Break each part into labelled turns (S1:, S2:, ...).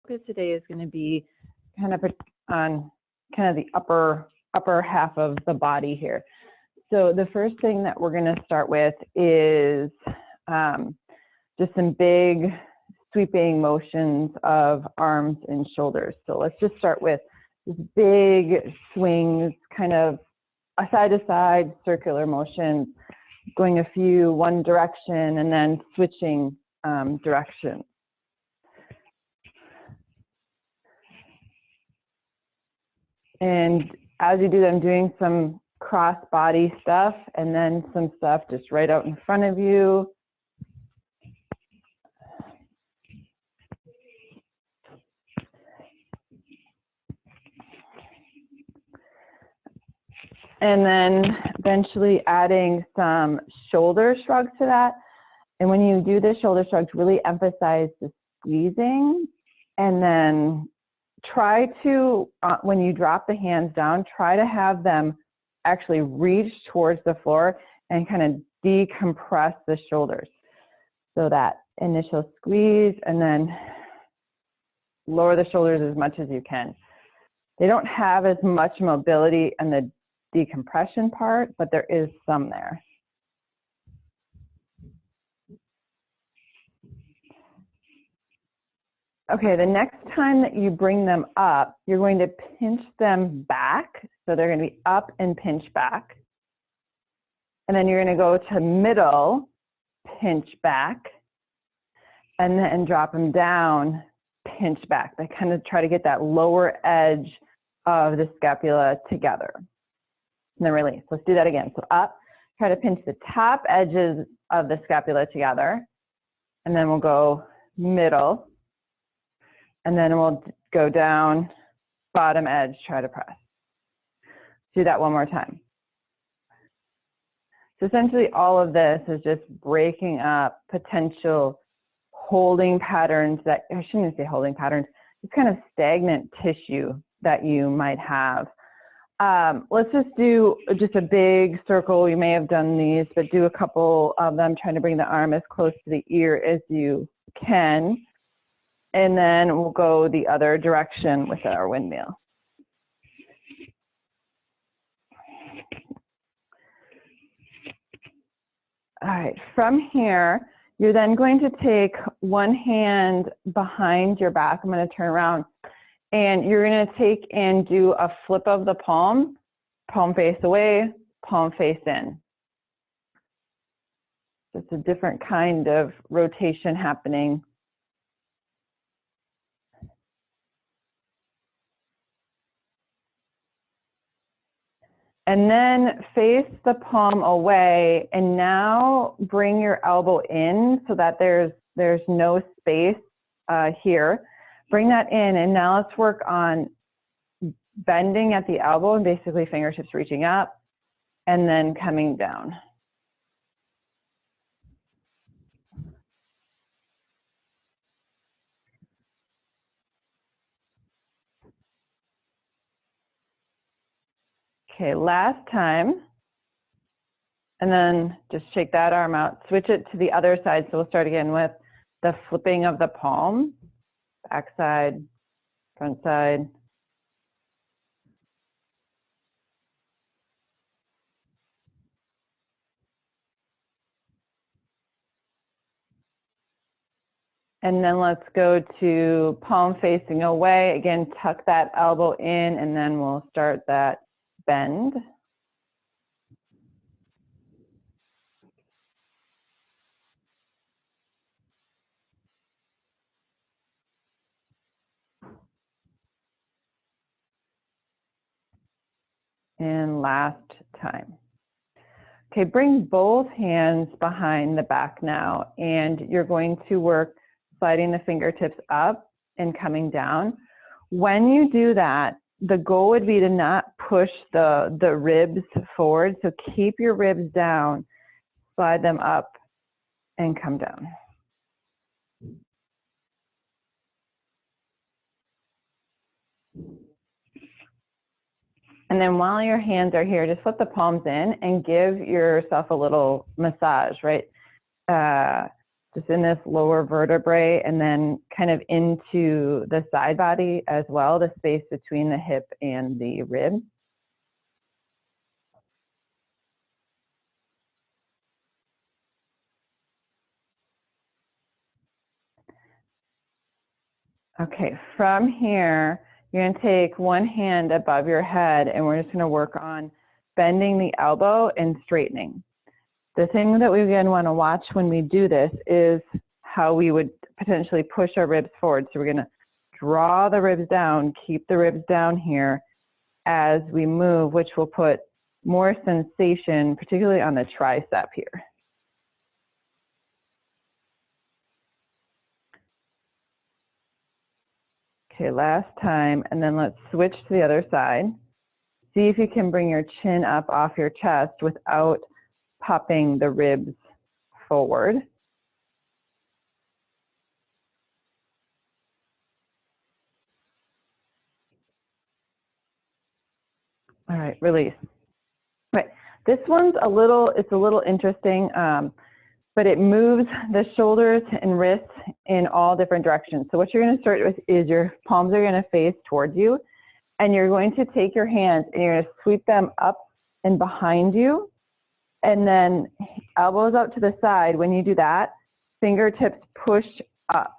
S1: focus today is going to be kind of on kind of the upper half of the body here. So the first thing that we're going to start with is just some big sweeping motions of arms and shoulders. So let's just start with just big swings, kind of a side to side circular motions, going a few one direction and then switching direction. And as you do them, doing some cross body stuff and then some stuff just right out in front of you. And then eventually adding some shoulder shrugs to that. And when you do the shoulder shrugs, really emphasize the squeezing. And then try to, when you drop the hands down, try to have them actually reach towards the floor and kind of decompress the shoulders. So that initial squeeze and then lower the shoulders as much as you can. They don't have as much mobility in the decompression part, but there is some there. Okay, the next time that you bring them up, you're going to pinch them back. So they're going to be up and pinch back. And then you're going to go to middle, pinch back, and then drop them down, pinch back. They kind of try to get that lower edge of the scapula together. And then release. Let's do that again. So up, try to pinch the top edges of the scapula together. And then we'll go middle. And then we'll go down, bottom edge, try to press. Do that one more time. So essentially all of this is just breaking up potential holding patterns that, I shouldn't say holding patterns, it's kind of stagnant tissue that you might have. Let's just do just a big circle. You may have done these, but do a couple of them, trying to bring the arm as close to the ear as you can. And then we'll go the other direction with our windmill. All right, from here, you're then going to take one hand behind your back. I'm going to turn around. And you're going to take and do a flip of the palm, palm face away, palm face in. So it's a different kind of rotation happening. And then face the palm away, and now bring your elbow in so that there's no space here. Bring that in, and now let's work on bending at the elbow and basically fingertips reaching up and then coming down. Okay, last time. And then just shake that arm out. Switch it to the other side. So we'll start again with the flipping of the palm. Back side, front side. And then let's go to palm facing away. Again, tuck that elbow in, and then we'll start that bend. And last time. Okay, bring both hands behind the back now, and you're going to work sliding the fingertips up and coming down. When you do that, the goal would be to not push the ribs forward, so keep your ribs down, slide them up, and come down. And then while your hands are here, just flip the palms in and give yourself a little massage, right? just in this lower vertebrae and then kind of into the side body as well, the space between the hip and the rib. Okay, from here, you're going to take one hand above your head and we're just going to work on bending the elbow and straightening. The thing that we again want to watch when we do this is how we would potentially push our ribs forward. So we're going to draw the ribs down, keep the ribs down here as we move, which will put more sensation, particularly on the tricep here. Okay, last time, and then let's switch to the other side. See if you can bring your chin up off your chest without popping the ribs forward. All right, release. Right, this one's a little interesting, but it moves the shoulders and wrists in all different directions. So what you're going to start with is your palms are going to face towards you, and you're going to take your hands and you're going to sweep them up and behind you, and then elbows out to the side. When you do that, fingertips push up,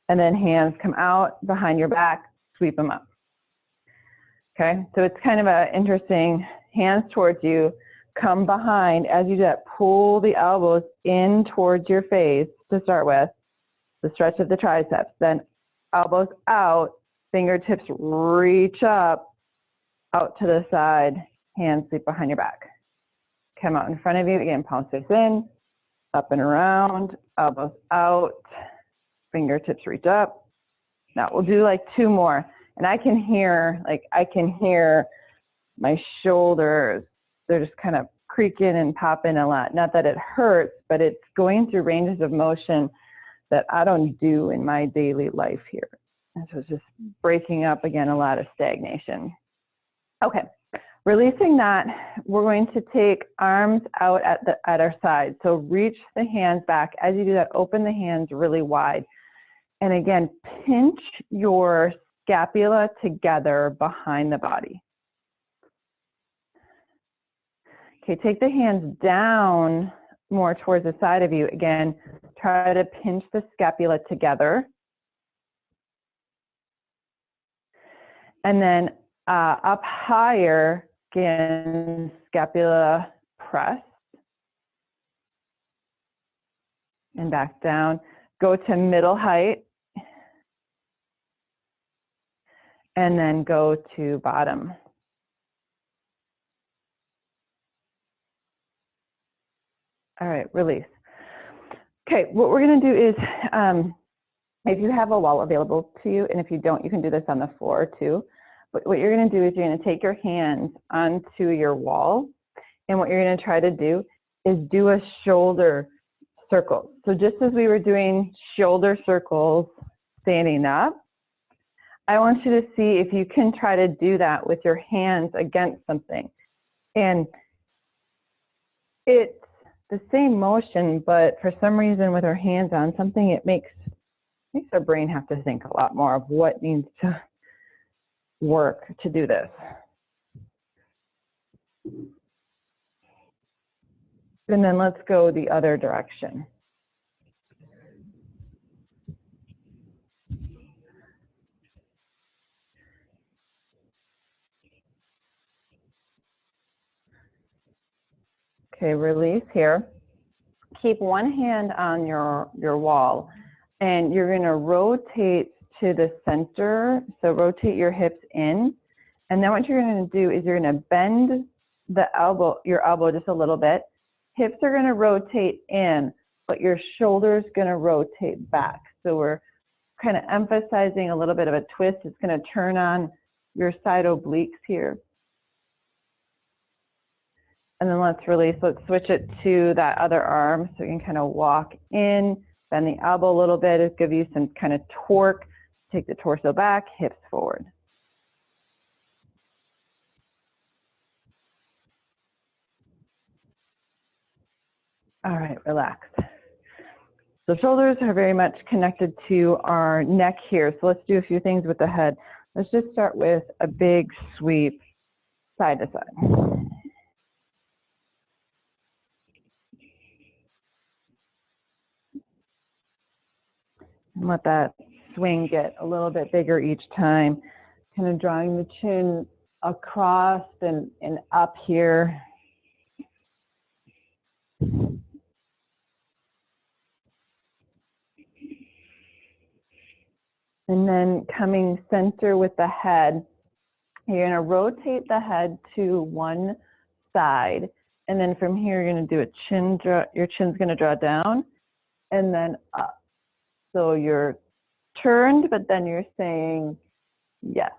S1: and then hands come out behind your back, sweep them up. Okay, so it's kind of an interesting, hands towards you, come behind. As you do that, pull the elbows in towards your face to start with, the stretch of the triceps. Then elbows out, fingertips reach up, out to the side, hands sweep behind your back. Come out in front of you, again, palms face in, up and around, elbows out, fingertips reach up. Now we'll do like 2 more. And I can hear my shoulders, they're just kind of creaking and popping a lot. Not that it hurts, but it's going through ranges of motion that I don't do in my daily life here. And so it's just breaking up, again, a lot of stagnation. Okay, releasing that, we're going to take arms out at our sides. So reach the hands back. As you do that, open the hands really wide. And again, pinch your scapula together behind the body. Okay, take the hands down more towards the side of you. Again, try to pinch the scapula together. And then up higher, again, scapula press. And back down. Go to middle height. And then go to bottom. All right, release. Okay, what we're going to do is, if you have a wall available to you, and if you don't, you can do this on the floor too. But what you're going to do is you're going to take your hands onto your wall, and what you're going to try to do is do a shoulder circle. So just as we were doing shoulder circles standing up, I want you to see if you can try to do that with your hands against something. And it's the same motion, but for some reason with our hands on something, it makes our brain have to think a lot more of what needs to work to do this. And then let's go the other direction. Okay, release here. Keep one hand on your wall, and you're going to rotate to the center. So rotate your hips in, and then what you're going to do is you're going to bend your elbow just a little bit. Hips are going to rotate in, but your shoulder's going to rotate back. So we're kind of emphasizing a little bit of a twist. It's going to turn on your side obliques here. And then let's release. Let's switch it to that other arm so you can kind of walk in, bend the elbow a little bit. It'll give you some kind of torque. Take the torso back, hips forward. All right, relax. So shoulders are very much connected to our neck here. So let's do a few things with the head. Let's just start with a big sweep side to side. And let that swing get a little bit bigger each time. Kind of drawing the chin across and up here. And then coming center with the head, you're going to rotate the head to one side. And then from here, you're going to do a chin draw. Your chin's going to draw down and then up. So you're turned, but then you're saying yes.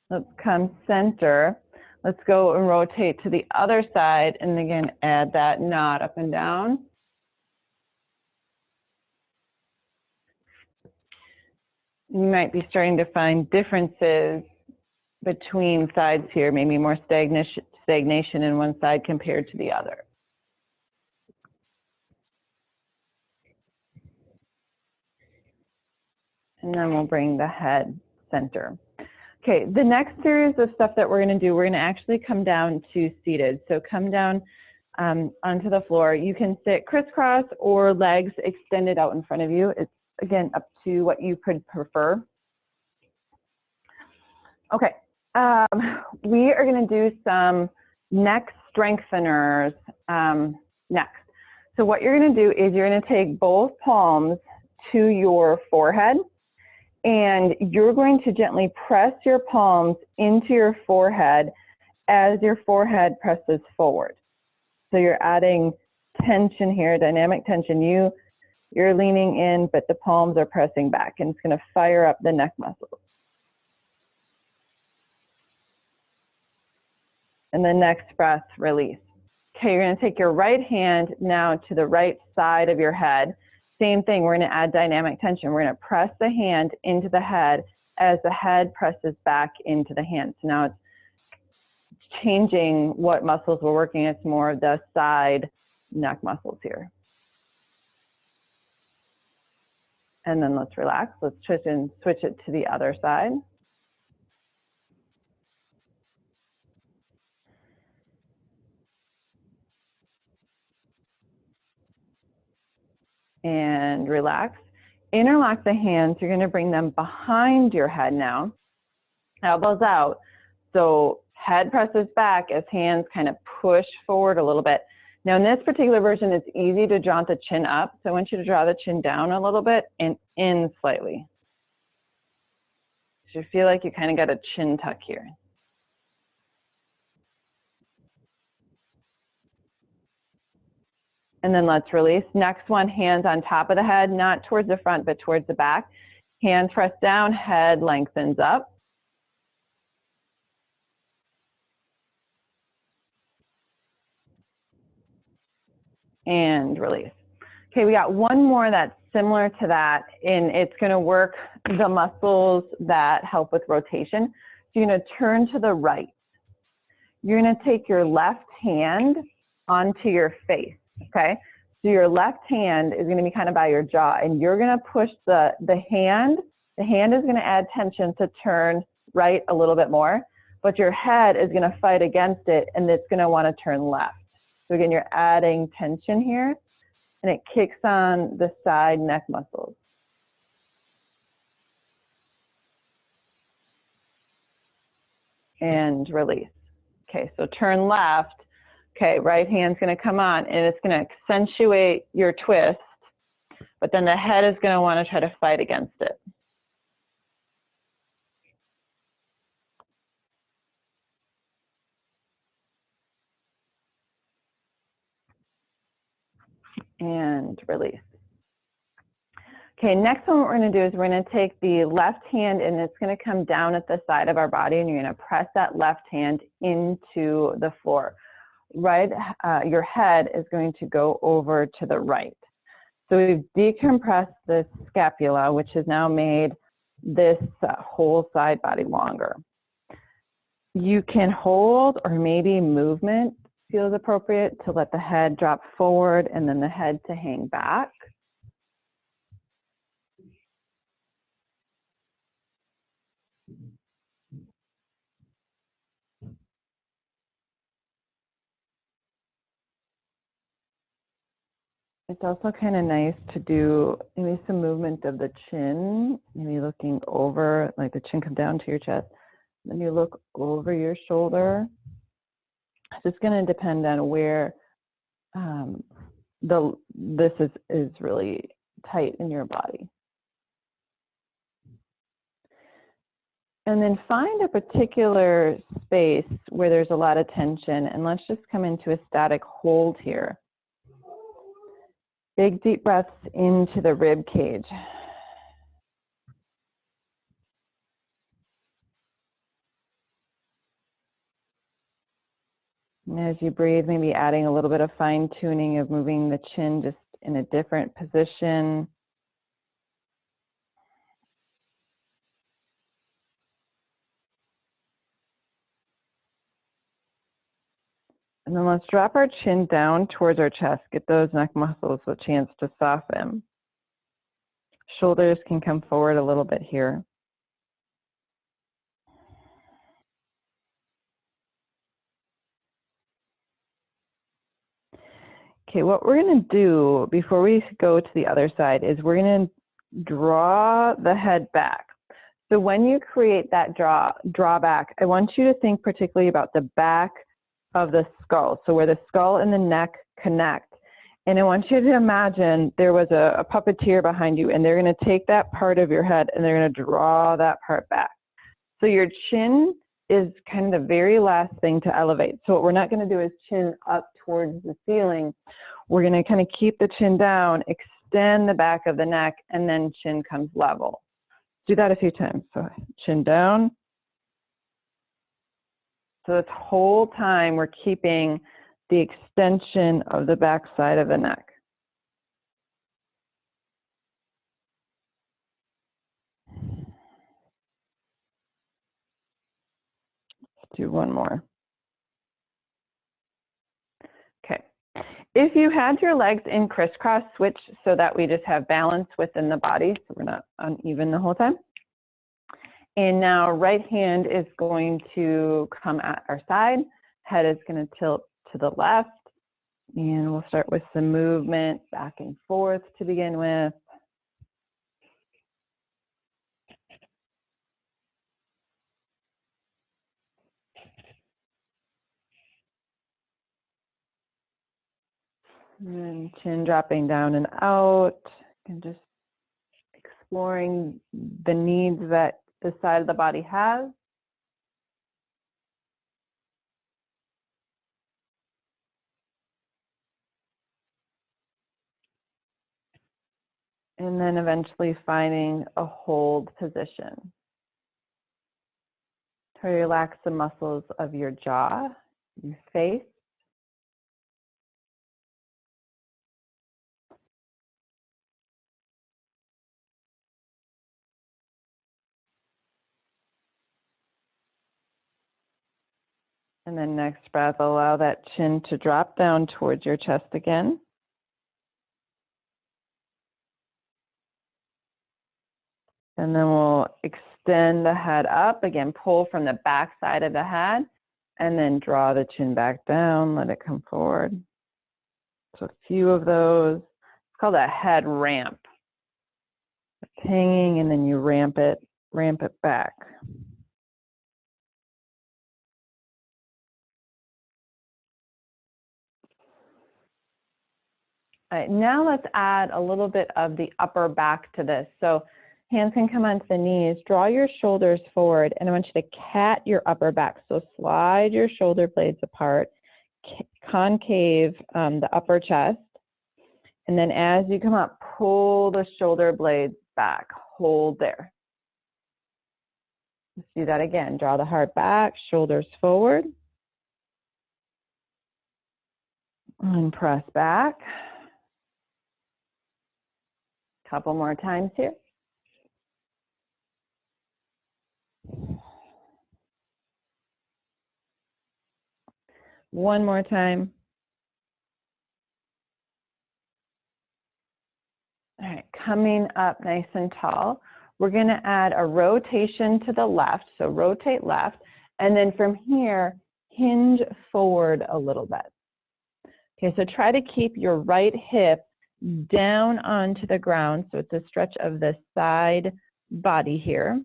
S1: Let's come center. Let's go and rotate to the other side, and again, add that knot up and down. You might be starting to find differences between sides here, maybe more stagnation in one side compared to the other. And then we'll bring the head center. Okay, the next series of stuff that we're going to do, we're going to actually come down to seated. So come down onto the floor. You can sit crisscross or legs extended out in front of you. It's, again, up to what you could prefer. Okay, we are going to do some neck strengtheners next. So what you're going to do is you're going to take both palms to your forehead, and you're going to gently press your palms into your forehead as your forehead presses forward. So you're adding tension here, dynamic tension. You're leaning in, but the palms are pressing back, and it's going to fire up the neck muscles. And the next breath, release. Okay, you're going to take your right hand now to the right side of your head. Same thing, we're going to add dynamic tension. We're going to press the hand into the head as the head presses back into the hand. So now it's changing what muscles we're working. It's more of the side neck muscles here. And then let's relax. Let's switch it to the other side. And relax. Interlock the hands. You're going to bring them behind your head now. Elbows out. So head presses back as hands kind of push forward a little bit. Now in this particular version, it's easy to draw the chin up. So I want you to draw the chin down a little bit and in slightly. So you feel like you kind of got a chin tuck here. And then let's release. Next one, hands on top of the head, not towards the front, but towards the back. Hands press down, head lengthens up. And release. Okay, we got one more that's similar to that, and it's going to work the muscles that help with rotation. So you're going to turn to the right. You're going to take your left hand onto your face, okay? So your left hand is going to be kind of by your jaw, and you're going to push the hand. The hand is going to add tension to turn right a little bit more, but your head is going to fight against it, and it's going to want to turn left. So again, you're adding tension here, and it kicks on the side neck muscles. And release. Okay, so turn left. Okay, right hand's going to come on, and it's going to accentuate your twist, but then the head is going to want to try to fight against it. And release. Okay, next one what we're going to do is we're going to take the left hand, and it's going to come down at the side of our body, and you're going to press that left hand into the floor. Right, your head is going to go over to the right. So we've decompressed the scapula, which has now made this whole side body longer. You can hold, or maybe movement feels appropriate to let the head drop forward and then the head to hang back. It's also kind of nice to do maybe some movement of the chin, maybe looking over, like the chin come down to your chest. Then you look over your shoulder. So it's going to depend on where this is really tight in your body. And then find a particular space where there's a lot of tension, and let's just come into a static hold here. Big deep breaths into the rib cage. And as you breathe, maybe adding a little bit of fine tuning of moving the chin just in a different position. And then let's drop our chin down towards our chest. Get those neck muscles a chance to soften. Shoulders can come forward a little bit here. Okay, what we're going to do before we go to the other side is we're going to draw the head back. So when you create that draw back, I want you to think particularly about the back of the skull, so where the skull and the neck connect. And I want you to imagine there was a puppeteer behind you, and they're going to take that part of your head and they're going to draw that part back. So your chin is kind of the very last thing to elevate. So what we're not going to do is chin up towards the ceiling. We're going to kind of keep the chin down, extend the back of the neck, and then chin comes level. Do that a few times. So chin down. So this whole time we're keeping the extension of the back side of the neck. Let's do one more. Okay. If you had your legs in crisscross, switch so that we just have balance within the body, so we're not uneven the whole time. And now right hand is going to come at our side. Head is going to tilt to the left. And we'll start with some movement back and forth to begin with. And chin dropping down and out. And just exploring the needs that the side of the body has. And then eventually finding a hold position. Try to relax the muscles of your jaw, your face. And then next breath, allow that chin to drop down towards your chest again. And then we'll extend the head up. Again, pull from the back side of the head. And then draw the chin back down. Let it come forward. So a few of those. It's called a head ramp. It's hanging and then you ramp it back. All right, now let's add a little bit of the upper back to this. So hands can come onto the knees, draw your shoulders forward, and I want you to cat your upper back. So slide your shoulder blades apart, concave the upper chest, and then as you come up, pull the shoulder blades back, hold there. Let's do that again. Draw the heart back, shoulders forward, and press back. Couple more times here. One more time. All right, coming up nice and tall. We're going to add a rotation to the left, so rotate left, and then from here, hinge forward a little bit. Okay, so try to keep your right hip down onto the ground, so it's a stretch of the side body here.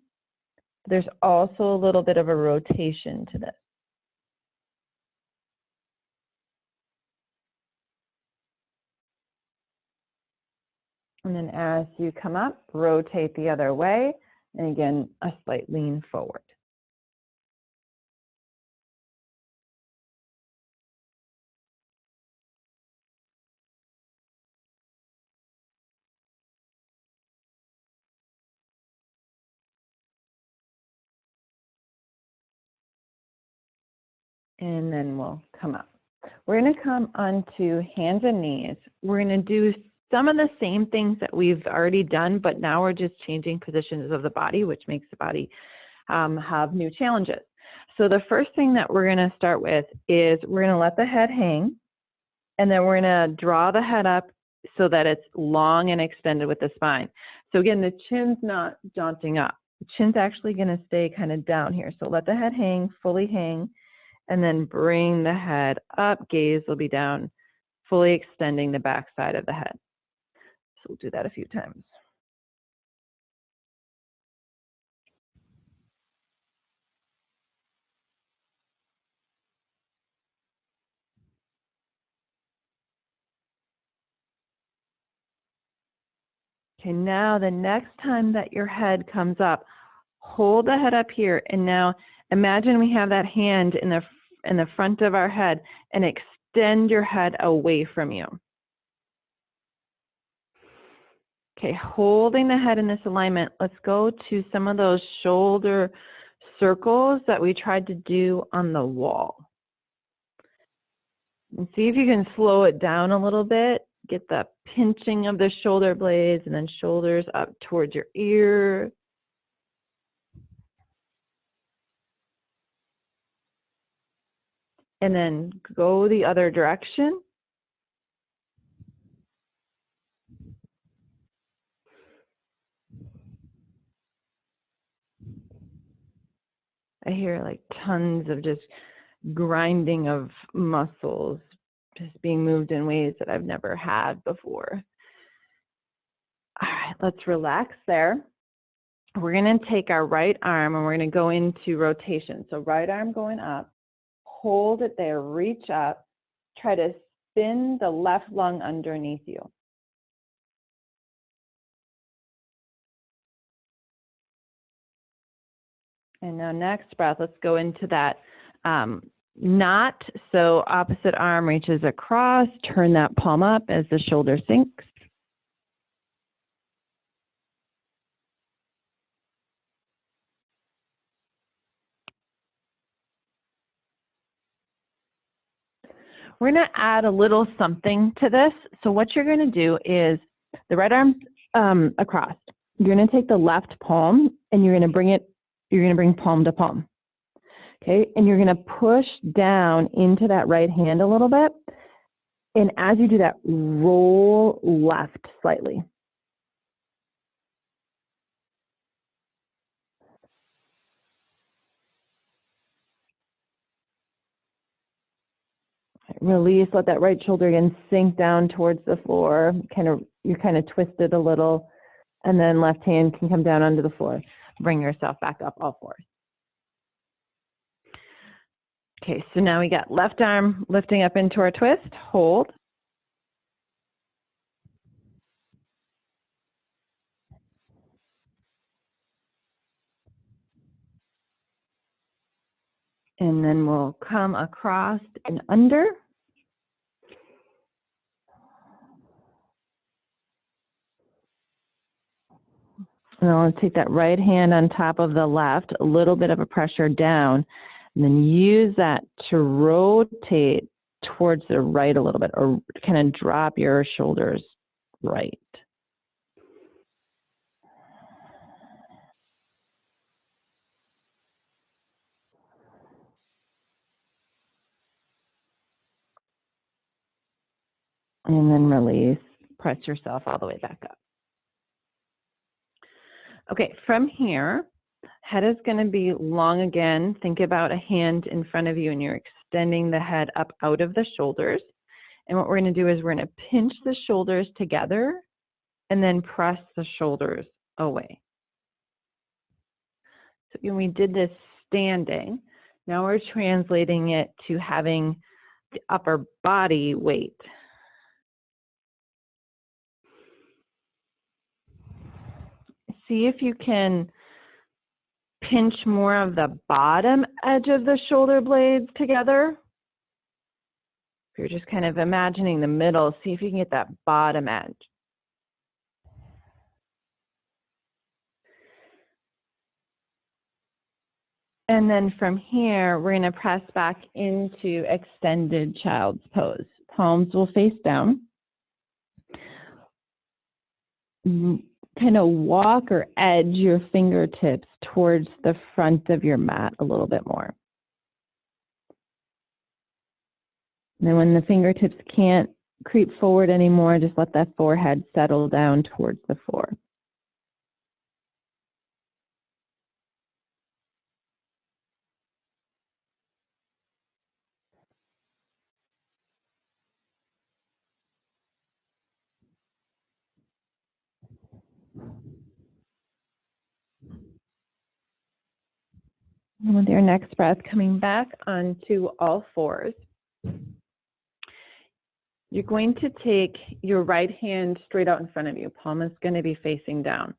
S1: There's also a little bit of a rotation to this. And then as you come up, rotate the other way, and again, a slight lean forward. And then we'll come up. We're going to come onto hands and knees. We're going to do some of the same things that we've already done, but now we're just changing positions of the body, which makes the body have new challenges. So the first thing that we're going to start with is we're going to let the head hang, and then we're going to draw the head up so that it's long and extended with the spine. So again, the chin's not jaunting up. The chin's actually going to stay kind of down here. So let the head hang, fully hang, and then bring the head up. Gaze will be down, fully extending the back side of the head. So we'll do that a few times. Okay, now the next time that your head comes up, hold the head up here, and now imagine we have that hand in the front of our head, and extend your head away from you. Okay, holding the head in this alignment, let's go to some of those shoulder circles that we tried to do on the wall. And see if you can slow it down a little bit. Get the pinching of the shoulder blades, and then shoulders up towards your ear. And then go the other direction. I hear like tons of just grinding of muscles, just being moved in ways that I've never had before. All right, let's relax there. We're going to take our right arm and we're going to go into rotation. So right arm going up, hold it there, reach up, try to spin the left lung underneath you. And now next breath, let's go into that knot. So opposite arm reaches across, turn that palm up as the shoulder sinks. We're going to add a little something to this. So what you're going to do is the right arm across. You're going to take the left palm and you're going to bring palm to palm. Okay, and you're going to push down into that right hand a little bit. And as you do that, roll left slightly. Release, let that right shoulder again sink down towards the floor. You kind of twist it a little, and then left hand can come down onto the floor. Bring yourself back up all fours. Okay, so now we got left arm lifting up into our twist, hold. And then we'll come across and under. And then I'll take that right hand on top of the left, a little bit of a pressure down, and then use that to rotate towards the right a little bit, or kind of drop your shoulders right. And then release. Press yourself all the way back up. Okay, from here, head is going to be long again. Think about a hand in front of you and you're extending the head up out of the shoulders. And what we're going to do is we're going to pinch the shoulders together and then press the shoulders away. So when we did this standing, now we're translating it to having the upper body weight. See if you can pinch more of the bottom edge of the shoulder blades together. If you're just kind of imagining the middle, see if you can get that bottom edge. And then from here, we're going to press back into extended child's pose. Palms will face down. Kind of walk or edge your fingertips towards the front of your mat a little bit more. And then when the fingertips can't creep forward anymore, just let that forehead settle down towards the floor. And with your next breath, coming back onto all fours, you're going to take your right hand straight out in front of you. Palm is going to be facing down.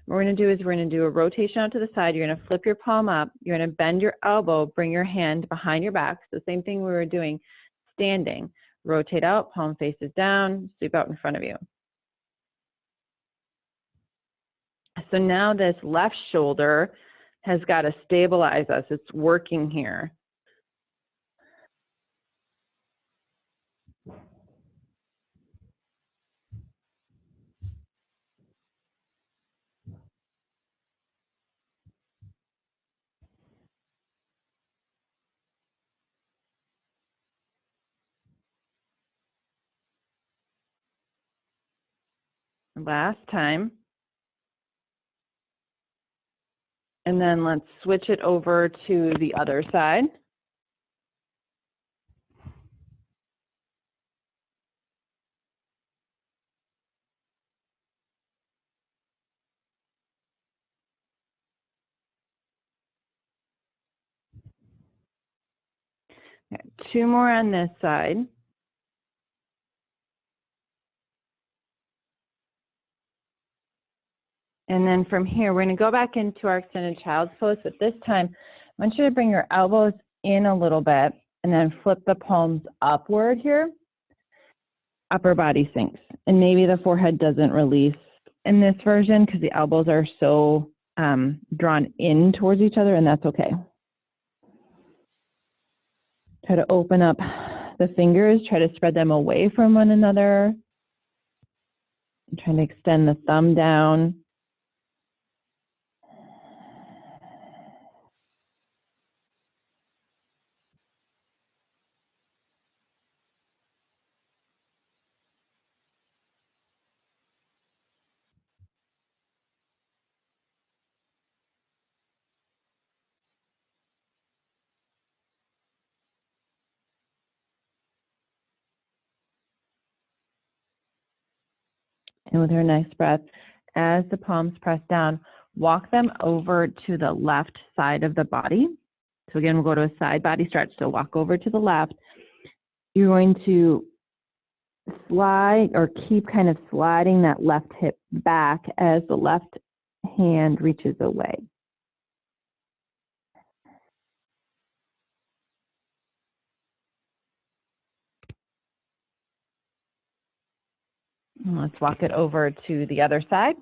S1: What we're going to do is we're going to do a rotation out to the side. You're going to flip your palm up. You're going to bend your elbow, bring your hand behind your back. So the same thing we were doing standing. Rotate out, palm faces down, sweep out in front of you. So now this left shoulder has got to stabilize us. It's working here. Last time. And then let's switch it over to the other side. Okay, 2 more on this side. And then from here, we're going to go back into our extended child's pose, but this time, I want you to bring your elbows in a little bit and then flip the palms upward here. Upper body sinks. And maybe the forehead doesn't release in this version because the elbows are so drawn in towards each other, and that's okay. Try to open up the fingers, try to spread them away from one another. I'm trying to extend the thumb down. And with her next breath, as the palms press down, walk them over to the left side of the body. So again, we'll go to a side body stretch. So walk over to the left. You're going to slide or keep kind of sliding that left hip back as the left hand reaches away. And let's walk it over to the other side.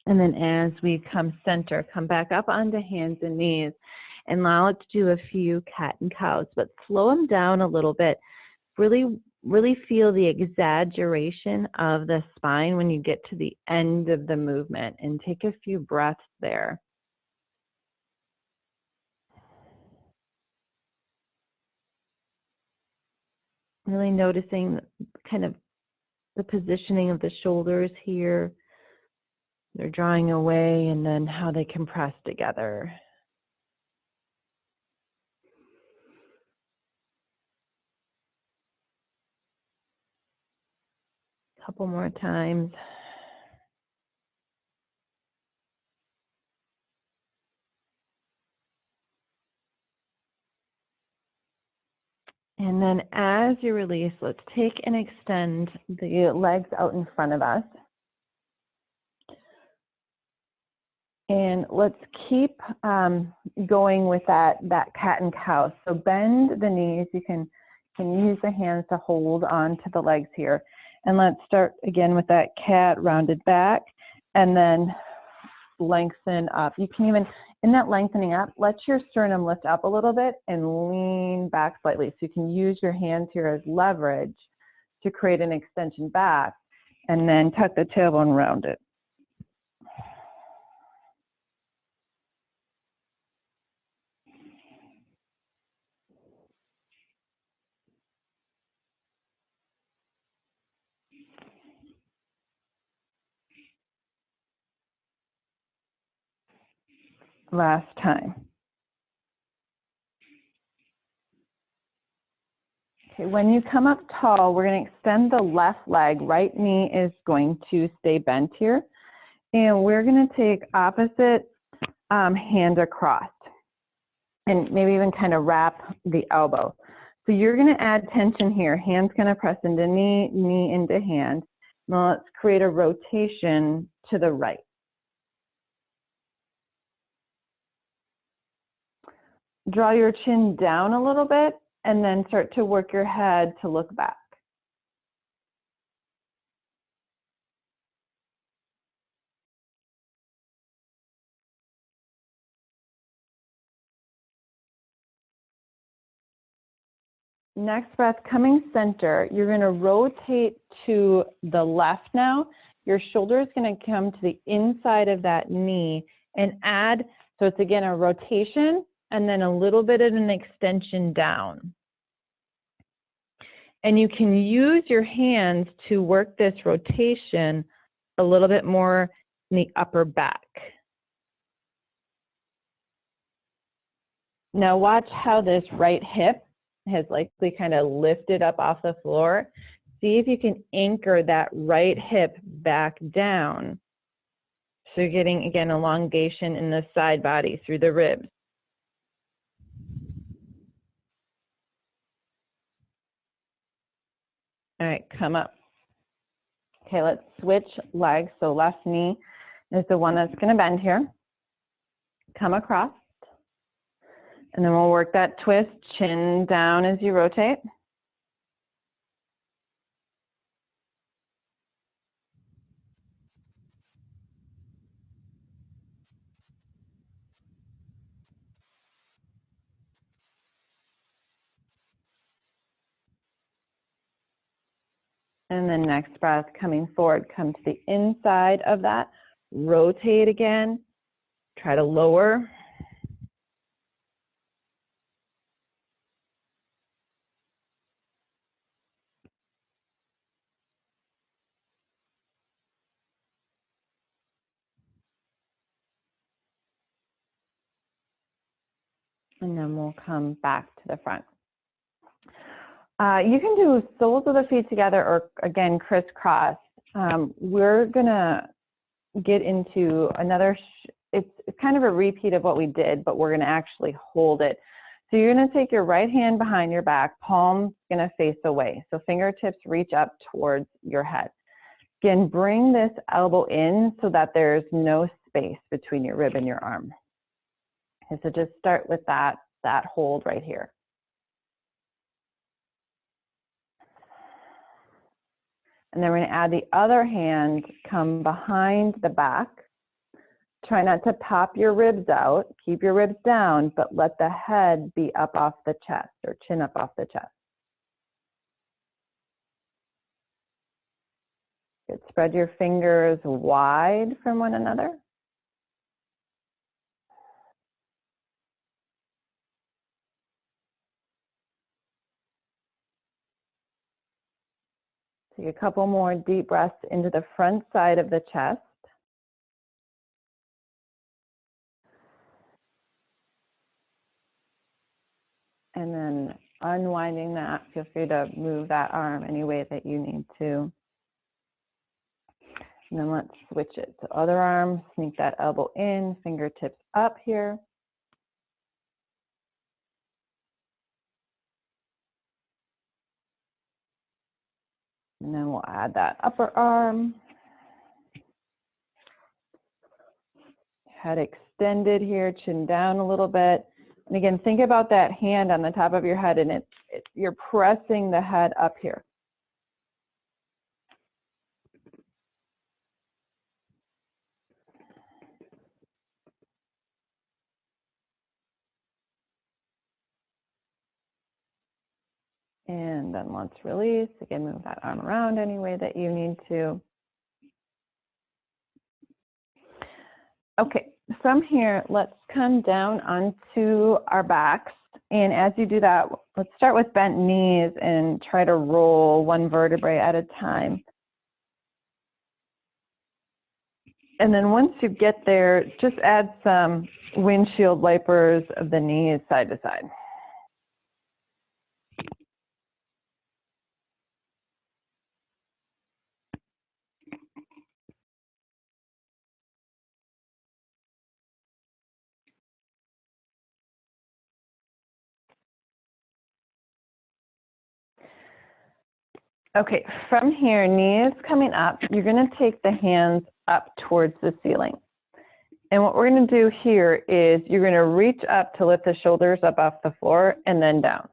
S1: And then as we come center, come back up onto hands and knees. And now let's do a few cat and cows, but slow them down a little bit. Really feel the exaggeration of the spine when you get to the end of the movement, and take a few breaths there. Really noticing kind of the positioning of the shoulders here. They're drawing away, and then how they compress together. A couple more times. And then as you release, let's take and extend the legs out in front of us. And let's keep going with that cat and cow. So bend the knees. You can use the hands to hold on to the legs here. And let's start again with that cat, rounded back, and then lengthen up. You can even, in that lengthening up, let your sternum lift up a little bit and lean back slightly. So you can use your hands here as leverage to create an extension back, and then tuck the tailbone around it. Last time. Okay, when you come up tall, we're going to extend the left leg. Right knee is going to stay bent here. And we're going to take opposite hand across. And maybe even kind of wrap the elbow. So you're going to add tension here. Hand's going to press into knee, knee into hand. Now let's create a rotation to the right. Draw your chin down a little bit, and then start to work your head to look back. Next breath, coming center, you're going to rotate to the left now. Your shoulder is going to come to the inside of that knee and add, so it's again a rotation and then a little bit of an extension down. And you can use your hands to work this rotation a little bit more in the upper back. Now watch how this right hip has likely kind of lifted up off the floor. See if you can anchor that right hip back down. So you're getting, again, elongation in the side body through the ribs. All right, come up. Okay, let's switch legs. So left knee is the one that's going to bend here. Come across. And then we'll work that twist, chin down as you rotate. And then next breath, coming forward, come to the inside of that. Rotate again. Try to lower. And then we'll come back to the front. You can do soles of the feet together or, again, crisscross. We're going to get into another, it's kind of a repeat of what we did, but we're going to actually hold it. So you're going to take your right hand behind your back, palm's going to face away. So fingertips reach up towards your head. Again, bring this elbow in so that there's no space between your rib and your arm. Okay, so just start with that hold right here. And then we're going to add the other hand, come behind the back, try not to pop your ribs out. Keep your ribs down, but let the head be up off the chest or chin up off the chest. Good. Spread your fingers wide from one another. Take a couple more deep breaths into the front side of the chest. And then unwinding that, feel free to move that arm any way that you need to. And then let's switch it to other arm, sneak that elbow in, fingertips up here. And then we'll add that upper arm. Head extended here, chin down a little bit. And again, think about that hand on the top of your head, and you're pressing the head up here. And then let's release. Again, move that arm around any way that you need to. Okay, from here, let's come down onto our backs. And as you do that, let's start with bent knees and try to roll one vertebrae at a time. And then once you get there, just add some windshield wipers of the knees side to side. Okay, from here, knees coming up, you're going to take the hands up towards the ceiling. And what we're going to do here is you're going to reach up to lift the shoulders up off the floor and then down.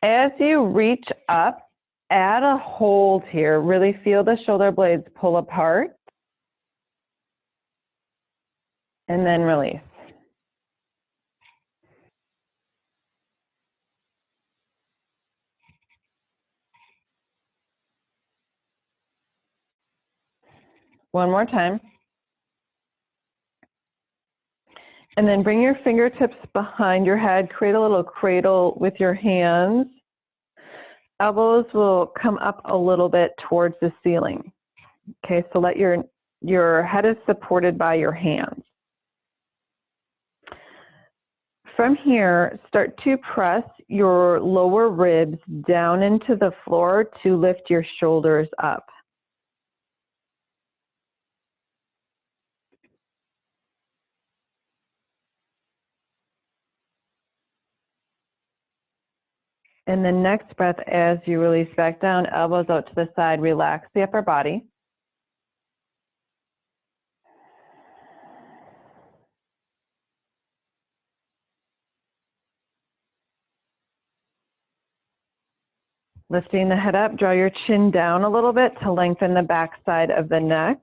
S1: As you reach up, add a hold here. Really feel the shoulder blades pull apart. And then release. One more time. And then bring your fingertips behind your head. Create a little cradle with your hands. Elbows will come up a little bit towards the ceiling. Okay, so let your head is supported by your hands. From here, start to press your lower ribs down into the floor to lift your shoulders up. And the next breath, as you release back down, elbows out to the side, relax the upper body. Lifting the head up, draw your chin down a little bit to lengthen the back side of the neck.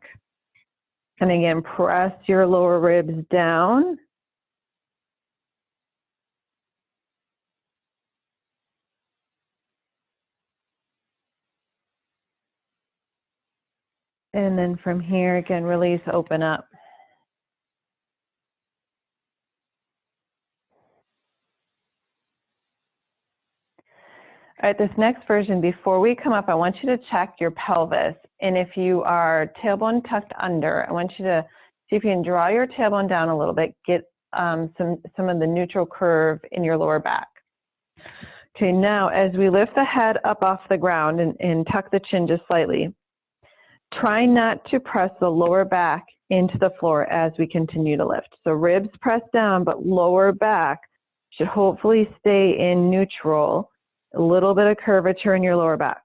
S1: And again, press your lower ribs down. And then from here, again, release, open up. All right, this next version, before we come up, I want you to check your pelvis. And if you are tailbone tucked under, I want you to see if you can draw your tailbone down a little bit, get some of the neutral curve in your lower back. Okay, now as we lift the head up off the ground and tuck the chin just slightly, try not to press the lower back into the floor as we continue to lift. So ribs press down, but lower back should hopefully stay in neutral. A little bit of curvature in your lower back.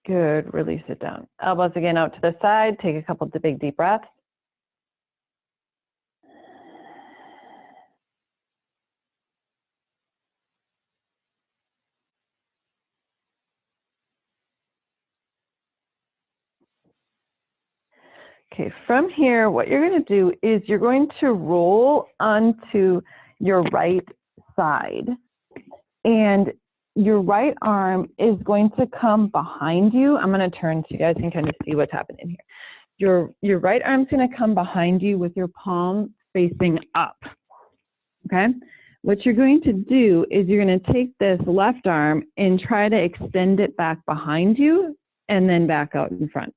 S1: Good, release it down. Elbows again out to the side, take a couple of big deep breaths. Okay, from here, what you're going to do is you're going to roll onto your right side, and your right arm is going to come behind you. I'm going to turn so you guys can kind of see what's happening here. Your right arm's going to come behind you with your palm facing up, okay? What you're going to do is you're going to take this left arm and try to extend it back behind you and then back out in front.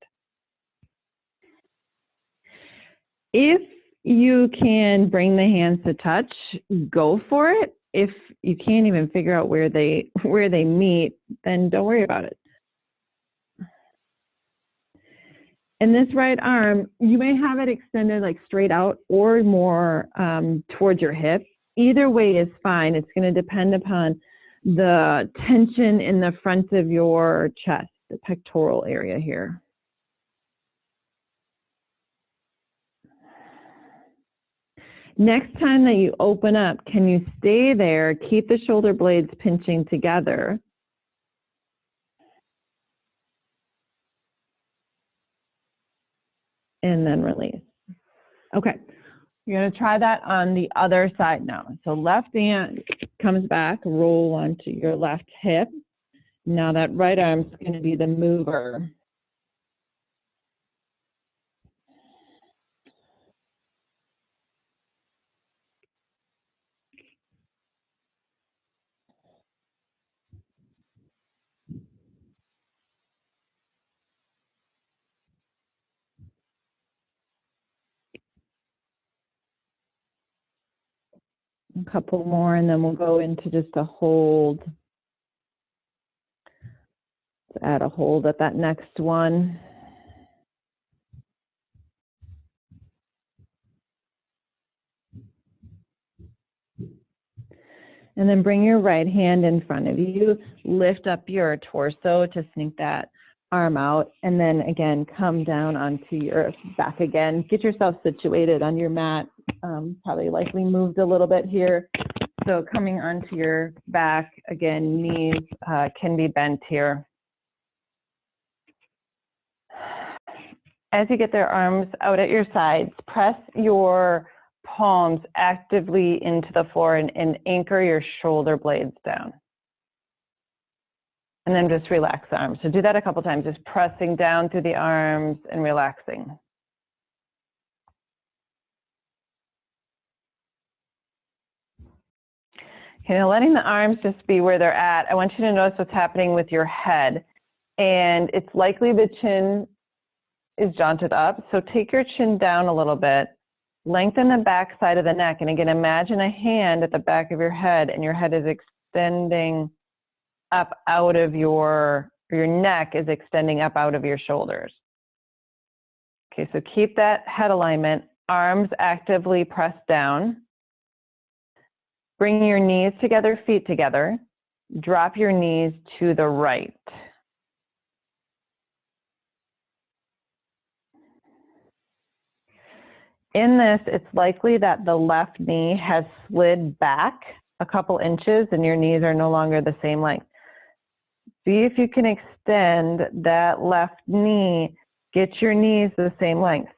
S1: If you can bring the hands to touch, go for it. If you can't even figure out where they meet, then don't worry about it. And this right arm, you may have it extended like straight out or more towards your hip. Either way is fine. It's going to depend upon the tension in the front of your chest, the pectoral area here. Next time that you open up, can you stay there, keep the shoulder blades pinching together, and then release. Okay, you're going to try that on the other side now. So left hand comes back, roll onto your left hip. Now that right arm's going to be the mover. A couple more, and then we'll go into just a hold. Let's add a hold at that next one. And then bring your right hand in front of you. Lift up your torso to sneak that arm out. And then again, come down onto your back again. Get yourself situated on your mat. Probably likely moved a little bit here. So coming onto your back, again, knees can be bent here. As you get their arms out at your sides, press your palms actively into the floor and anchor your shoulder blades down. And then just relax the arms. So do that a couple times, just pressing down through the arms and relaxing. Okay, now letting the arms just be where they're at, I want you to notice what's happening with your head. And it's likely the chin is jaunted up. So take your chin down a little bit, lengthen the back side of the neck. And again, imagine a hand at the back of your head, and your head is extending up out of your neck is extending up out of your shoulders. Okay, so keep that head alignment, arms actively pressed down. Bring your knees together, feet together. Drop your knees to the right. In this, it's likely that the left knee has slid back a couple inches and your knees are no longer the same length. See if you can extend that left knee, get your knees the same length.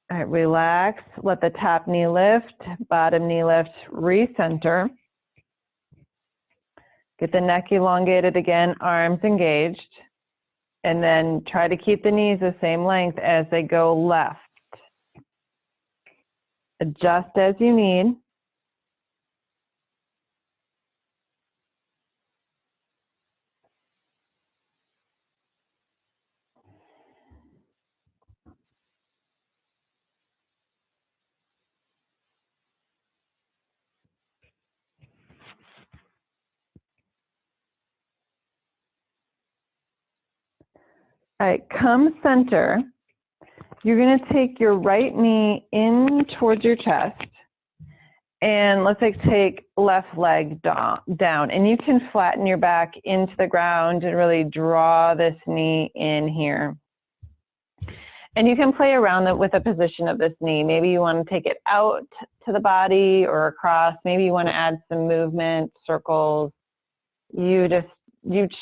S1: All right, relax, let the top knee lift, bottom knee lift, recenter. Get the neck elongated again, arms engaged. And then try to keep the knees the same length as they go left. Adjust as you need. All right, come center. You're going to take your right knee in towards your chest, and let's take left leg down. And you can flatten your back into the ground and really draw this knee in here. And you can play around with the position of this knee. Maybe you want to take it out to the body or across. Maybe you want to add some movement, circles. You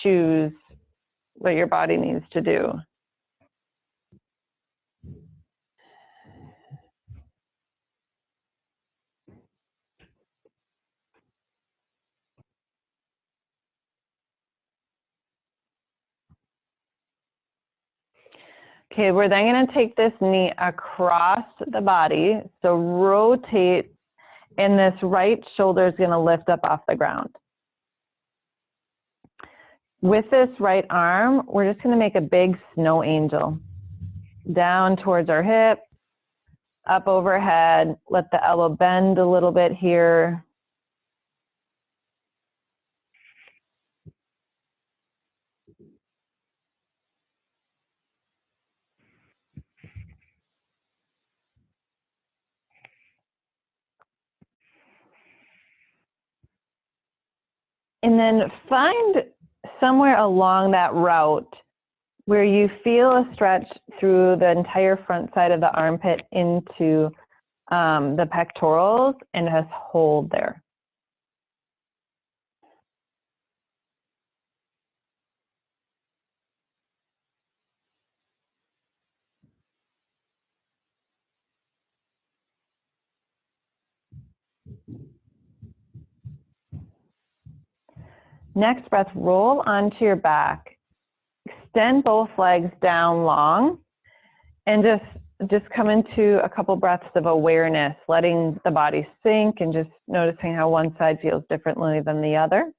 S1: choose what your body needs to do. Okay, we're then going to take this knee across the body. So rotate, and this right shoulder is going to lift up off the ground. With this right arm, we're just going to make a big snow angel. Down towards our hip, up overhead. Let the elbow bend a little bit here. And then find somewhere along that route where you feel a stretch through the entire front side of the armpit into the pectorals, and just hold there. Next breath, roll onto your back. Extend both legs down long, and just come into a couple breaths of awareness, letting the body sink and just noticing how one side feels differently than the other.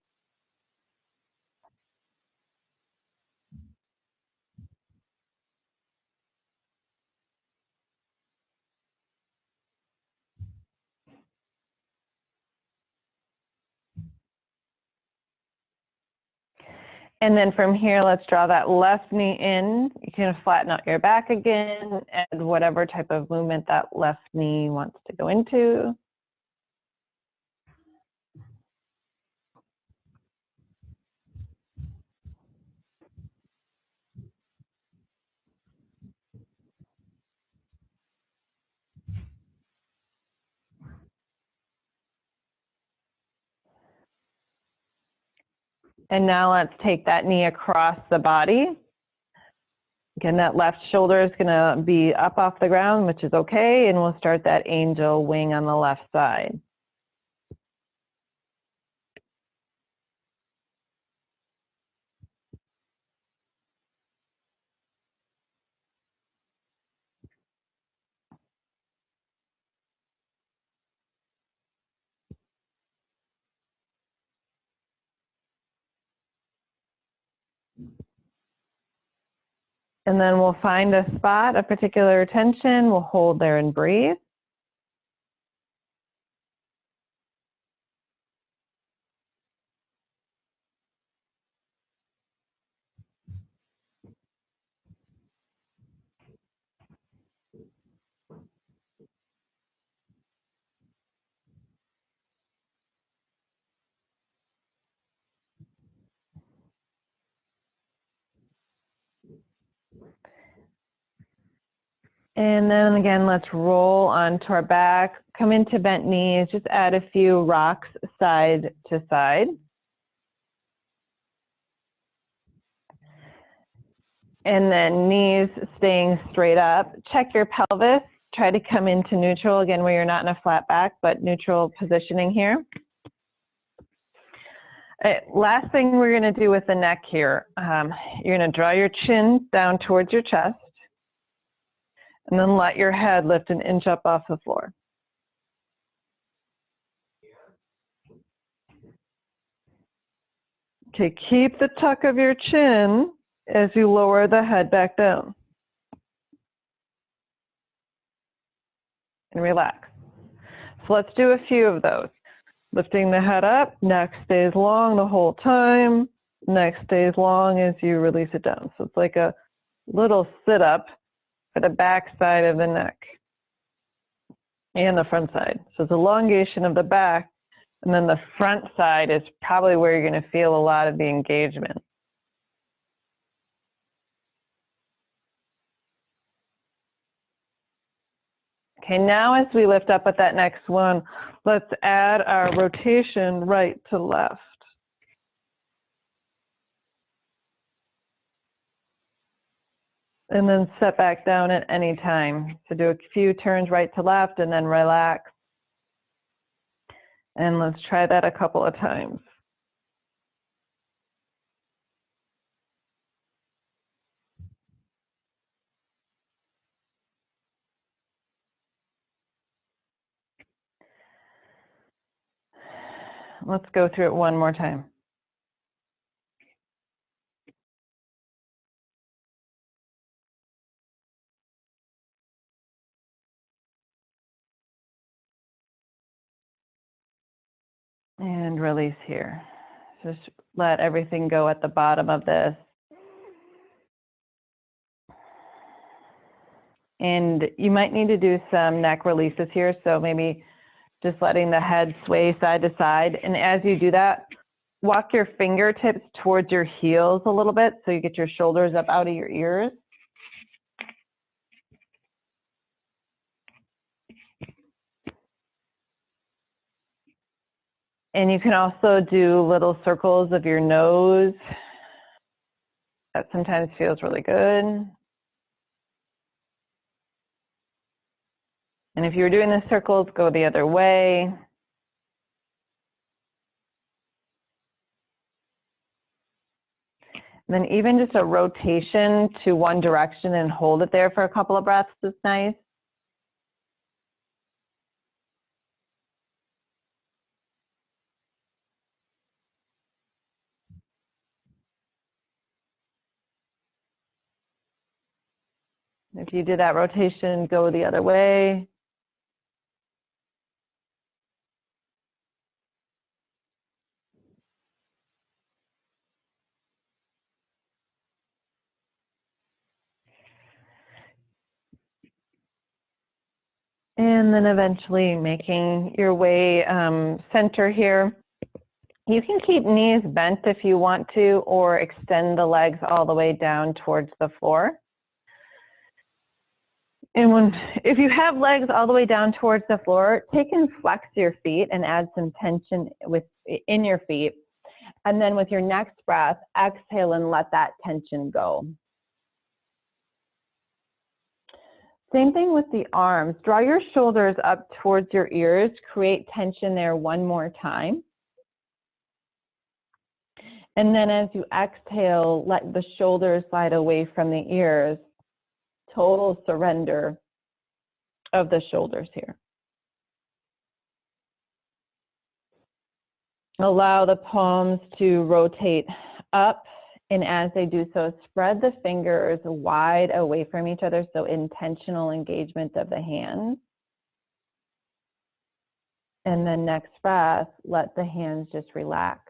S1: And then from here, let's draw that left knee in. You can flatten out your back again, and whatever type of movement that left knee wants to go into. And now let's take that knee across the body. Again, that left shoulder is going to be up off the ground, which is okay, and we'll start that angel wing on the left side. And then we'll find a spot of particular tension. We'll hold there and breathe. And then again, let's roll onto our back, come into bent knees, just add a few rocks side to side. And then knees staying straight up. Check your pelvis, try to come into neutral, again, where you're not in a flat back, but neutral positioning here. Last thing we're gonna do with the neck here, you're gonna draw your chin down towards your chest, and then let your head lift an inch up off the floor. Okay, keep the tuck of your chin as you lower the head back down. And relax. So let's do a few of those. Lifting the head up, neck stays long the whole time, neck stays long as you release it down. So it's like a little sit-up for the back side of the neck and the front side. So it's elongation of the back, and then the front side is probably where you're going to feel a lot of the engagement. Okay, now as we lift up with that next one, let's add our rotation right to left. And then set back down at any time. So do a few turns right to left and then relax. And let's try that a couple of times. Let's go through it one more time. And release here. Just let everything go at the bottom of this. And you might need to do some neck releases here. So maybe just letting the head sway side to side. And as you do that, walk your fingertips towards your heels a little bit so you get your shoulders up out of your ears. And you can also do little circles of your nose. That sometimes feels really good. And if you're doing the circles, go the other way. And then even just a rotation to one direction and hold it there for a couple of breaths is nice. If you did that rotation, go the other way. And then eventually making your way center here. You can keep knees bent if you want to, or extend the legs all the way down towards the floor. And if you have legs all the way down towards the floor, take and flex your feet and add some tension in your feet. And then with your next breath, exhale and let that tension go. Same thing with the arms. Draw your shoulders up towards your ears. Create tension there one more time. And then as you exhale, let the shoulders slide away from the ears. Total surrender of the shoulders here. Allow the palms to rotate up, and as they do so, spread the fingers wide away from each other, so intentional engagement of the hands. And then next breath, let the hands just relax.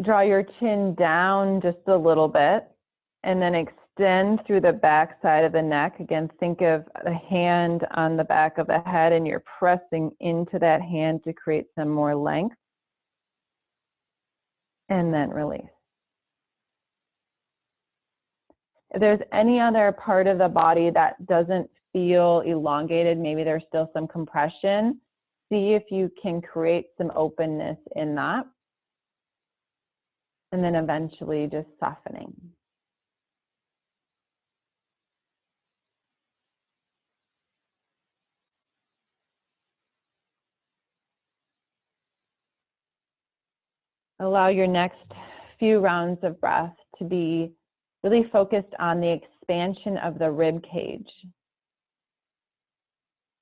S1: Draw your chin down just a little bit, and then extend through the back side of the neck. Again, think of the hand on the back of the head, and you're pressing into that hand to create some more length. And then release. If there's any other part of the body that doesn't feel elongated, maybe there's still some compression, see if you can create some openness in that. And then eventually just softening. Allow your next few rounds of breath to be really focused on the expansion of the rib cage.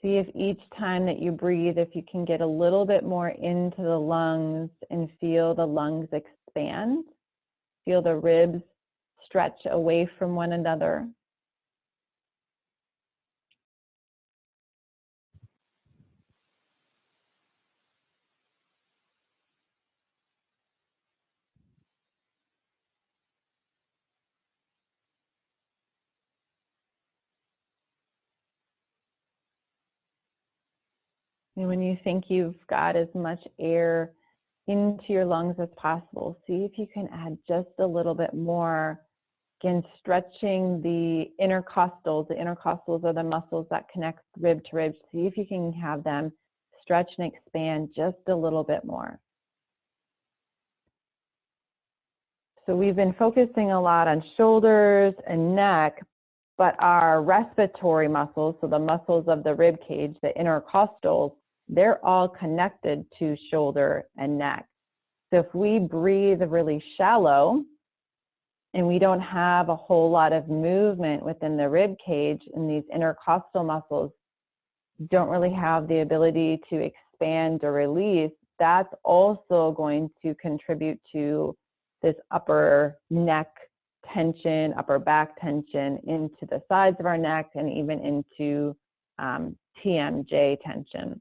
S1: See if each time that you breathe, if you can get a little bit more into the lungs and feel the lungs expand. Feel the ribs stretch away from one another. And when you think you've got as much air into your lungs as possible, see if you can add just a little bit more. Again, stretching the intercostals. The intercostals are the muscles that connect rib to rib. See if you can have them stretch and expand just a little bit more. So we've been focusing a lot on shoulders and neck, but our respiratory muscles, so the muscles of the rib cage, the intercostals, they're all connected to shoulder and neck. So if we breathe really shallow and we don't have a whole lot of movement within the rib cage, and these intercostal muscles don't really have the ability to expand or release, that's also going to contribute to this upper neck tension, upper back tension into the sides of our neck and even into TMJ tension.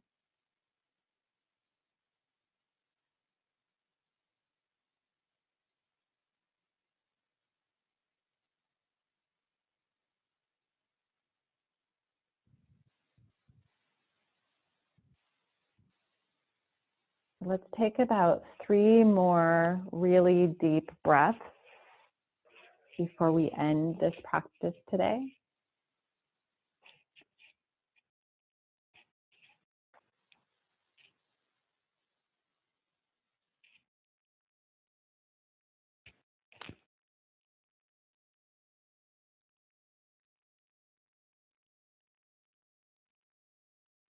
S1: Let's take about 3 more really deep breaths before we end this practice today.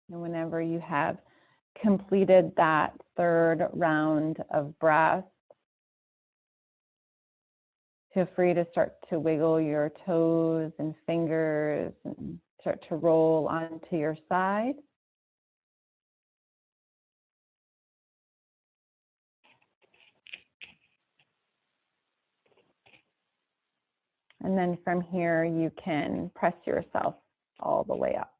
S1: And whenever you have completed that 3rd round of breath, feel free to start to wiggle your toes and fingers and start to roll onto your side. And then from here, you can press yourself all the way up.